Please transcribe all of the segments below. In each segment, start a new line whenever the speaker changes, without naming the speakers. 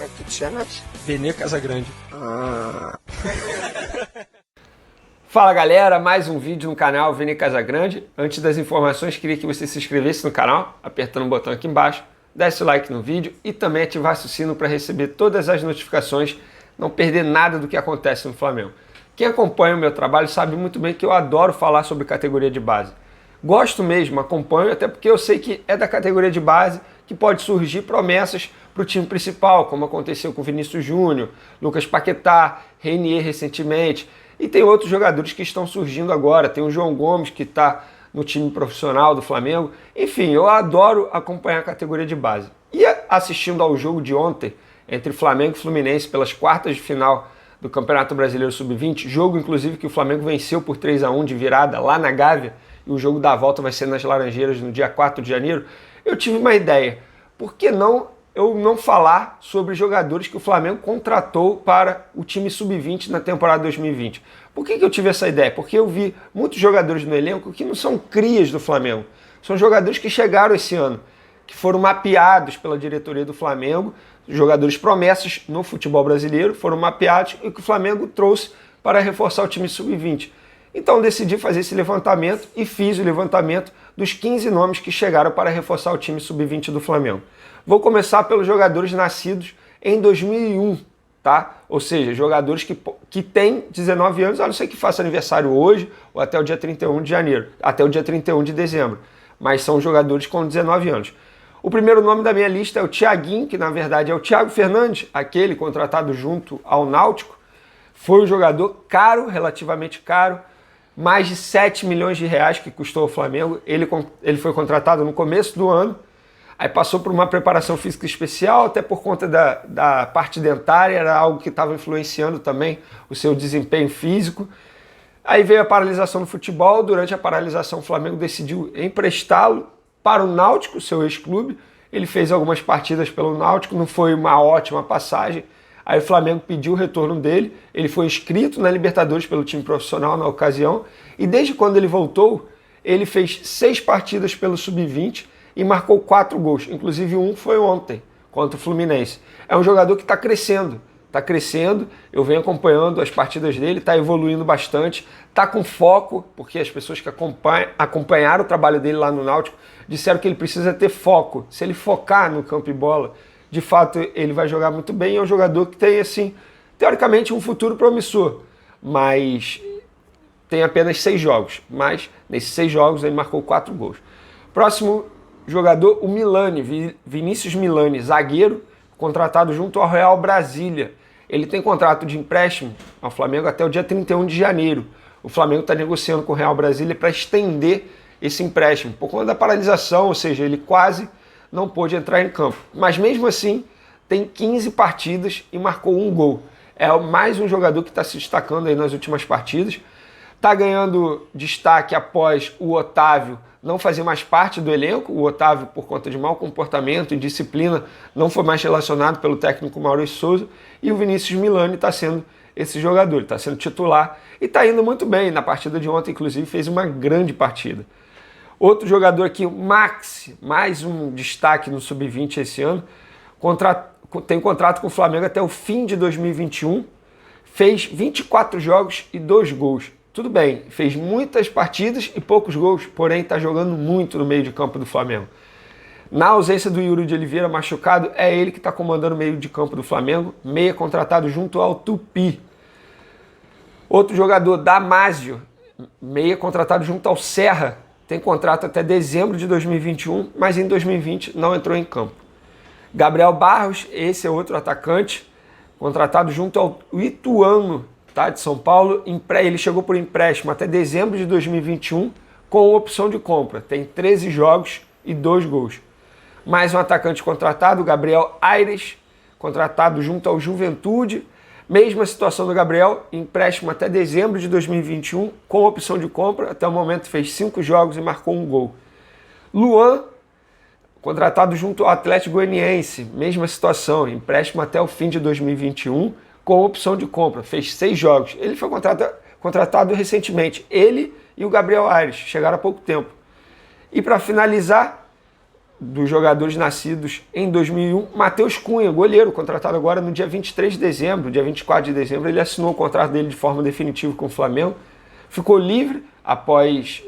Como é que tu te chamas?
Vene Casagrande.
Fala galera, mais um vídeo no canal Vene Casagrande. Antes das informações, queria que você se inscrevesse no canal, apertando o botão aqui embaixo, desse o like no vídeo e também ativasse o sino para receber todas as notificações, não perder nada do que acontece no Flamengo. Quem acompanha o meu trabalho sabe muito bem que eu adoro falar sobre categoria de base. Gosto mesmo, acompanho, até porque eu sei que é da categoria de base que pode surgir promessas para o time principal, como aconteceu com Vinícius Júnior, Lucas Paquetá, Reinier recentemente, e tem outros jogadores que estão surgindo agora, tem o João Gomes que está no time profissional do Flamengo. Enfim, eu adoro acompanhar a categoria de base. E assistindo ao jogo de ontem, entre Flamengo e Fluminense, pelas quartas de final do Campeonato Brasileiro Sub-20, jogo inclusive que o Flamengo venceu por 3-1 de virada lá na Gávea, e o jogo da volta vai ser nas Laranjeiras no dia 4 de janeiro, eu tive uma ideia. Por que não eu não falar sobre jogadores que o Flamengo contratou para o time Sub-20 na temporada 2020? Por que eu tive essa ideia? Porque eu vi muitos jogadores no elenco que não são crias do Flamengo. São jogadores que chegaram esse ano, que foram mapeados pela diretoria do Flamengo, jogadores promessas no futebol brasileiro, foram mapeados e que o Flamengo trouxe para reforçar o time Sub-20. Então decidi fazer esse levantamento e fiz o levantamento dos 15 nomes que chegaram para reforçar o time Sub-20 do Flamengo. Vou começar pelos jogadores nascidos em 2001, tá? Ou seja, jogadores que têm 19 anos, a não ser que faça aniversário hoje ou até o dia 31 de janeiro, até o dia 31 de dezembro, mas são jogadores com 19 anos. O primeiro nome da minha lista é o Thiaguinho, que na verdade é o Thiago Fernandes, aquele contratado junto ao Náutico. Foi um jogador caro, relativamente caro, mais de 7 milhões de reais que custou ao Flamengo. Ele foi contratado no começo do ano, aí passou por uma preparação física especial, até por conta da parte dentária, era algo que estava influenciando também o seu desempenho físico. Aí veio a paralisação do futebol. Durante a paralisação o Flamengo decidiu emprestá-lo para o Náutico, seu ex-clube. Ele fez algumas partidas pelo Náutico, não foi uma ótima passagem. Aí o Flamengo pediu o retorno dele, ele foi inscrito na Libertadores pelo time profissional na ocasião, e desde quando ele voltou, ele fez 6 partidas pelo Sub-20 e marcou 4 gols, inclusive um foi ontem, contra o Fluminense. É um jogador que está crescendo, eu venho acompanhando as partidas dele, está evoluindo bastante, está com foco, porque as pessoas que acompanharam o trabalho dele lá no Náutico disseram que ele precisa ter foco. Se ele focar no campo e bola, de fato ele vai jogar muito bem. É um jogador que tem, assim, teoricamente um futuro promissor, mas tem apenas 6 jogos, mas nesses 6 jogos ele marcou 4 gols. Próximo jogador, o Milani, Vinícius Milani, zagueiro, contratado junto ao Real Brasília. Ele tem contrato de empréstimo ao Flamengo até o dia 31 de janeiro. O Flamengo está negociando com o Real Brasília para estender esse empréstimo, por conta da paralisação, ou seja, ele quase não pôde entrar em campo. Mas mesmo assim, tem 15 partidas e marcou 1 gol. É mais um jogador que está se destacando aí nas últimas partidas. Está ganhando destaque após o Otávio não fazer mais parte do elenco. O Otávio, por conta de mau comportamento e disciplina, não foi mais relacionado pelo técnico Maurício Souza. E o Vinícius Milani está sendo esse jogador, ele está sendo titular e está indo muito bem. Na partida de ontem, inclusive, fez uma grande partida. Outro jogador aqui, o Maxi, mais um destaque no Sub-20 esse ano, tem contrato com o Flamengo até o fim de 2021, fez 24 jogos e 2 gols. Tudo bem, fez muitas partidas e poucos gols, porém está jogando muito no meio de campo do Flamengo. Na ausência do Yuri de Oliveira machucado, é ele que está comandando o meio de campo do Flamengo, meia contratado junto ao Tupi. Outro jogador, Damásio, meia contratado junto ao Serra, tem contrato até dezembro de 2021, mas em 2020 não entrou em campo. Gabriel Barros, esse é outro atacante, contratado junto ao Ituano, tá, de São Paulo. Ele chegou por empréstimo até dezembro de 2021 com opção de compra. Tem 13 jogos e 2 gols. Mais um atacante contratado, Gabriel Aires, contratado junto ao Juventude. Mesma situação do Gabriel, empréstimo até dezembro de 2021, com opção de compra. Até o momento fez 5 jogos e marcou 1 gol. Luan, contratado junto ao Atlético Goianiense, mesma situação, empréstimo até o fim de 2021, com opção de compra. Fez 6 jogos. Ele foi contratado recentemente. Ele e o Gabriel Aires chegaram há pouco tempo. E para finalizar, dos jogadores nascidos em 2001, Matheus Cunha, goleiro, contratado agora no dia 23 de dezembro, dia 24 de dezembro, ele assinou o contrato dele de forma definitiva com o Flamengo, ficou livre após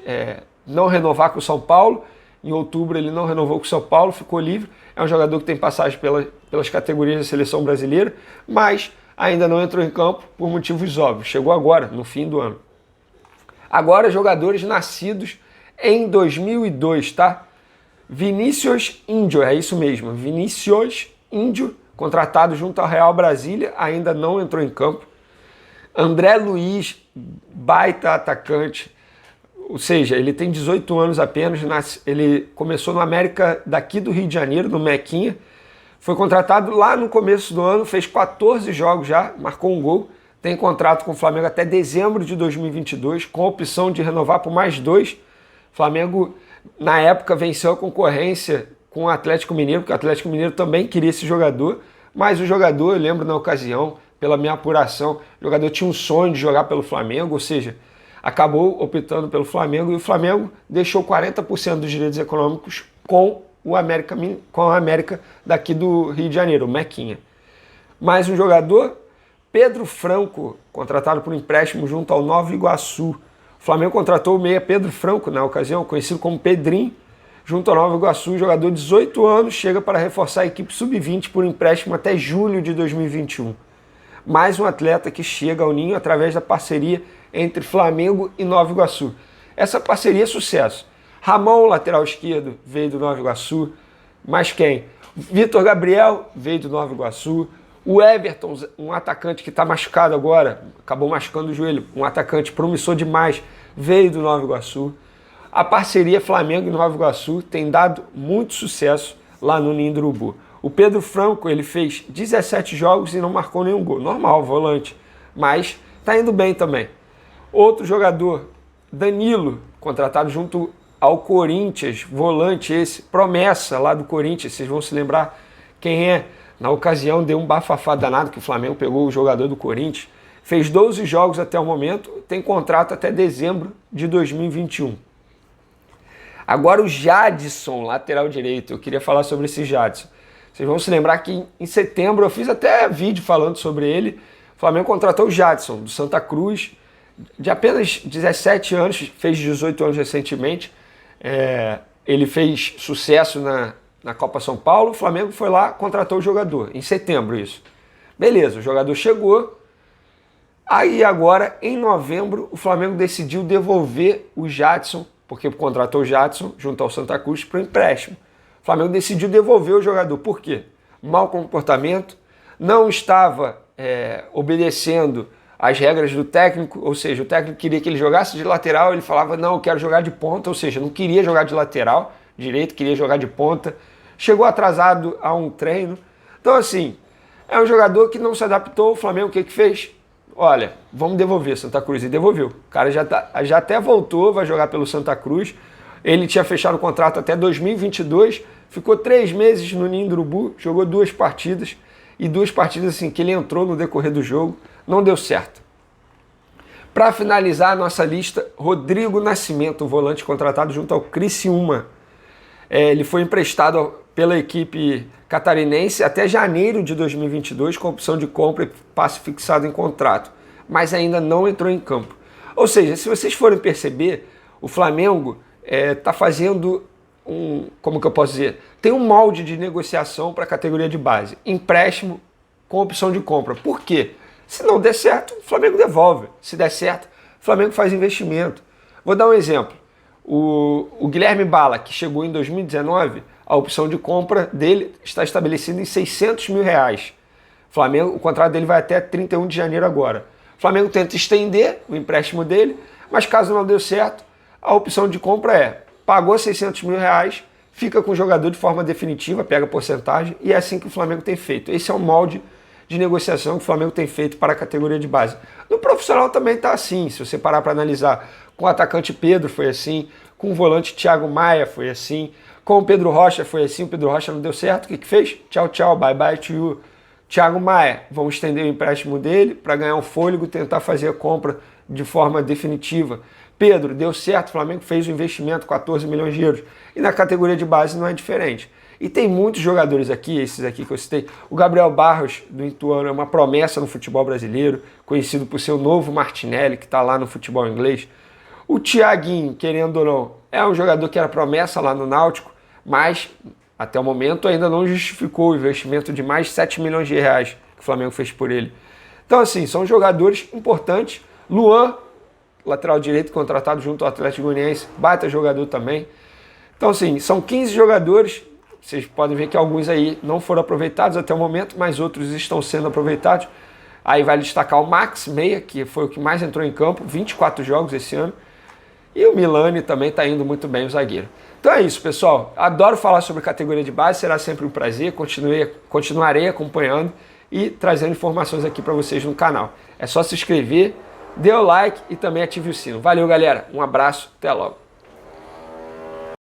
não renovar com o São Paulo. Em outubro ele não renovou com o São Paulo, ficou livre. É um jogador que tem passagem pelas categorias da seleção brasileira, mas ainda não entrou em campo por motivos óbvios. Chegou agora, no fim do ano. Agora, jogadores nascidos em 2002, tá? Vinícius Índio, é isso mesmo. Vinícius Índio, contratado junto ao Real Brasília, ainda não entrou em campo. André Luiz, baita atacante, ou seja, ele tem 18 anos apenas, ele começou no América daqui do Rio de Janeiro, no Mequinha, foi contratado lá no começo do ano, fez 14 jogos já, marcou um gol, tem contrato com o Flamengo até dezembro de 2022, com a opção de renovar por mais 2. O Flamengo, na época, venceu a concorrência com o Atlético Mineiro, porque o Atlético Mineiro também queria esse jogador, mas o jogador, eu lembro na ocasião, pela minha apuração, o jogador tinha um sonho de jogar pelo Flamengo, ou seja, acabou optando pelo Flamengo e o Flamengo deixou 40% dos direitos econômicos com a América daqui do Rio de Janeiro, o Mequinha. Mais um jogador, Pedro Franco, contratado por empréstimo junto ao Nova Iguaçu. O Flamengo contratou o meia Pedro Franco na ocasião, conhecido como Pedrinho, junto ao Nova Iguaçu. Jogador de 18 anos, chega para reforçar a equipe sub-20 por empréstimo até julho de 2021. Mais um atleta que chega ao Ninho através da parceria entre Flamengo e Nova Iguaçu. Essa parceria é sucesso. Ramon, lateral esquerdo, veio do Nova Iguaçu. Mas quem? Vitor Gabriel veio do Nova Iguaçu. O Everton, um atacante que está machucado agora, acabou machucando o joelho, um atacante promissor demais, veio do Nova Iguaçu. A parceria Flamengo e Nova Iguaçu tem dado muito sucesso lá no Ninho do Urubu. O Pedro Franco, ele fez 17 jogos e não marcou nenhum gol. Normal, volante. Mas tá indo bem também. Outro jogador, Danilo, contratado junto ao Corinthians, volante esse, promessa lá do Corinthians, vocês vão se lembrar quem é. Na ocasião deu um bafafá danado que o Flamengo pegou o jogador do Corinthians. Fez 12 jogos até o momento, tem contrato até dezembro de 2021. Agora o Jadson, lateral direito. Eu queria falar sobre esse Jadson. Vocês vão se lembrar que em setembro eu fiz até vídeo falando sobre ele. O Flamengo contratou o Jadson, do Santa Cruz, de apenas 17 anos, fez 18 anos recentemente. Ele fez sucesso na Copa São Paulo, o Flamengo foi lá, contratou o jogador, em setembro isso. Beleza, o jogador chegou, aí agora, em novembro, o Flamengo decidiu devolver o Jadson, porque contratou o Jadson junto ao Santa Cruz para o empréstimo. O Flamengo decidiu devolver o jogador. Por quê? Mau comportamento, não estava obedecendo as regras do técnico, ou seja, o técnico queria que ele jogasse de lateral, ele falava, não, eu quero jogar de ponta, ou seja, não queria jogar de lateral direito, queria jogar de ponta, chegou atrasado a um treino. Então, assim, é um jogador que não se adaptou. O Flamengo o que fez? Olha, vamos devolver Santa Cruz, e devolveu. O cara já até voltou, vai jogar pelo Santa Cruz. Ele tinha fechado o contrato até 2022, ficou 3 meses no Ninho do Urubu, jogou 2 partidas, e 2 partidas assim, que ele entrou no decorrer do jogo, não deu certo. Para finalizar a nossa lista, Rodrigo Nascimento, volante contratado junto ao Criciúma. Ele foi emprestado pela equipe catarinense até janeiro de 2022, com opção de compra e passe fixado em contrato, mas ainda não entrou em campo. Ou seja, se vocês forem perceber, o Flamengo está fazendo como que eu posso dizer? Tem um molde de negociação para a categoria de base, empréstimo com opção de compra. Por quê? Se não der certo, o Flamengo devolve. Se der certo, o Flamengo faz investimento. Vou dar um exemplo. O Guilherme Bala, que chegou em 2019, a opção de compra dele está estabelecida em R$600 mil. O contrato dele vai até 31 de janeiro agora. O Flamengo tenta estender o empréstimo dele, mas caso não dê certo, a opção de compra pagou R$600 mil, fica com o jogador de forma definitiva, pega porcentagem, e é assim que o Flamengo tem feito. Esse é o molde de negociação que o Flamengo tem feito para a categoria de base. No profissional também está assim, se você parar para analisar. Com o atacante Pedro foi assim, com o volante Thiago Maia foi assim, com o Pedro Rocha foi assim, o Pedro Rocha não deu certo, o que fez? Tchau, tchau, bye bye to you. Thiago Maia, vamos estender o empréstimo dele para ganhar um fôlego, tentar fazer a compra de forma definitiva. Pedro, deu certo, o Flamengo fez o investimento, 14 milhões de euros. E na categoria de base não é diferente. E tem muitos jogadores aqui, esses aqui que eu citei. O Gabriel Barros, do Ituano, é uma promessa no futebol brasileiro, conhecido por ser o novo Martinelli, que está lá no futebol inglês. O Thiaguinho, querendo ou não, é um jogador que era promessa lá no Náutico, mas até o momento ainda não justificou o investimento de mais de 7 milhões de reais que o Flamengo fez por ele. Então, assim, são jogadores importantes. Luan, lateral direito, contratado junto ao Atlético Goianiense, baita jogador também. Então, assim, são 15 jogadores. Vocês podem ver que alguns aí não foram aproveitados até o momento, mas outros estão sendo aproveitados. Aí vai destacar o Max Meia, que foi o que mais entrou em campo, 24 jogos esse ano. E o Milani também está indo muito bem, o zagueiro. Então é isso, pessoal. Adoro falar sobre categoria de base, será sempre um prazer. Continuarei acompanhando e trazendo informações aqui para vocês no canal. É só se inscrever, dê o like e também ative o sino. Valeu, galera. Um abraço, até logo.